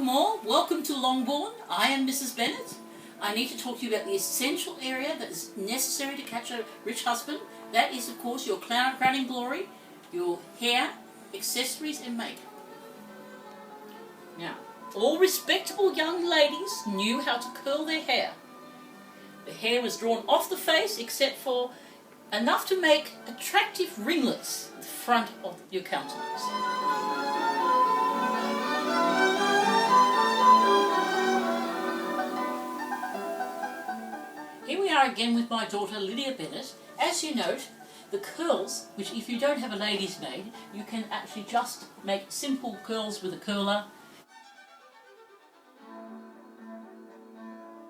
welcome all. Welcome to Longbourn. I am Mrs. Bennett. I need to talk to you about the essential area that is necessary to catch a rich husband. That is, of course, your crowning glory, your hair, accessories and makeup. Now, all respectable young ladies knew how to curl their hair. The hair was drawn off the face except for enough to make attractive ringlets at the front of your countenance. Here we are again with my daughter Lydia Bennett. As you note, the curls, which if you don't have a lady's maid, you can actually just make simple curls with a curler.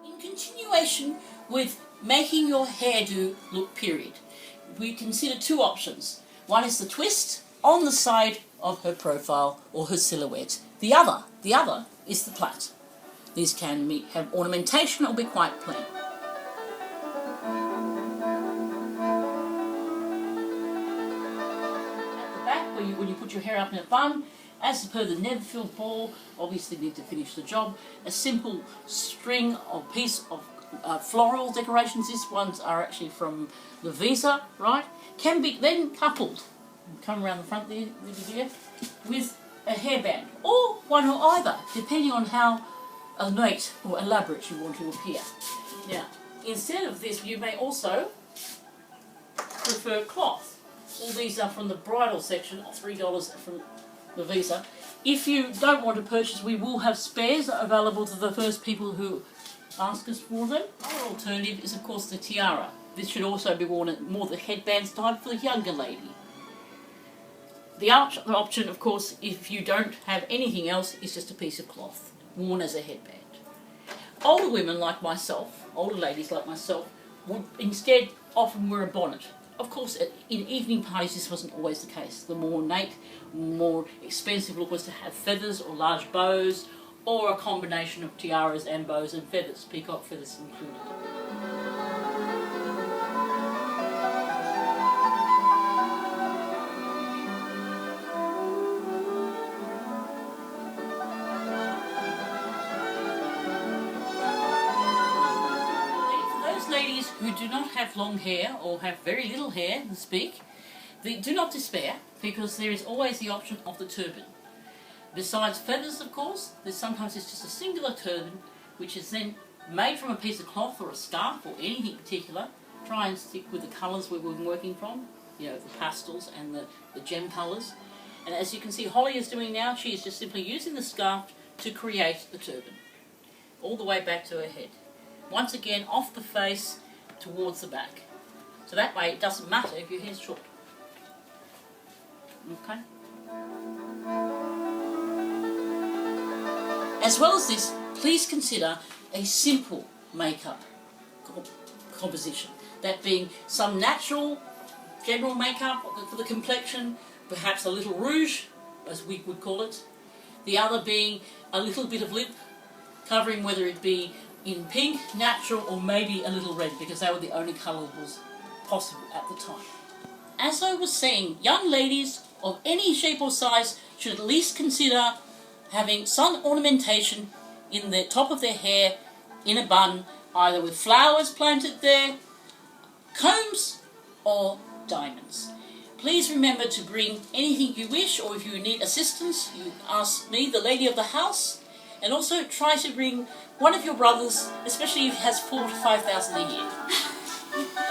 In continuation with making your hairdo look period, we consider two options. One is the twist on the side of her profile or her silhouette. The other is the plait. These can have ornamentation or be quite plain. When you put your hair up in a bun, as per the Neville ball, obviously need to finish the job. A simple string or piece of floral decorations, these ones are actually from the Visa, right? Can be then coupled, come around the front there, with a hairband, or one or either, depending on how ornate or elaborate you want to appear. Now, instead of this, you may also prefer cloth. All these are from the bridal section, $3 from the Visa. If you don't want to purchase, we will have spares available to the first people who ask us for them. Our alternative is, of course, the tiara. This should also be worn at more the headband style for the younger lady. The option, of course, if you don't have anything else, is just a piece of cloth worn as a headband. Older women like myself, older ladies like myself, would instead often wear a bonnet. Of course, in evening parties this wasn't always the case. The more ornate, more expensive look was to have feathers or large bows, or a combination of tiaras and bows and feathers, peacock feathers included. Ladies who do not have long hair or have very little hair to speak, do not despair, because there is always the option of the turban. Besides feathers, of course, sometimes it's just a singular turban which is then made from a piece of cloth or a scarf or anything particular. Try and stick with the colours we've been working from, you know, the pastels and the gem colours. And as you can see Holly is doing now, she is just simply using the scarf to create the turban, all the way back to her head. Once again, off the face towards the back. So that way it doesn't matter if your hair's short. Okay? As well as this, please consider a simple makeup composition. That being some natural general makeup for the complexion, perhaps a little rouge, as we would call it. The other being a little bit of lip covering, whether it be in pink, natural, or maybe a little red, because they were the only colours possible at the time. As I was saying, young ladies of any shape or size should at least consider having some ornamentation in the top of their hair in a bun, either with flowers planted there, combs, or diamonds. Please remember to bring anything you wish, or if you need assistance, you ask me, the lady of the house. And also try to bring one of your brothers, especially if he has $4,000 to $5,000 a year.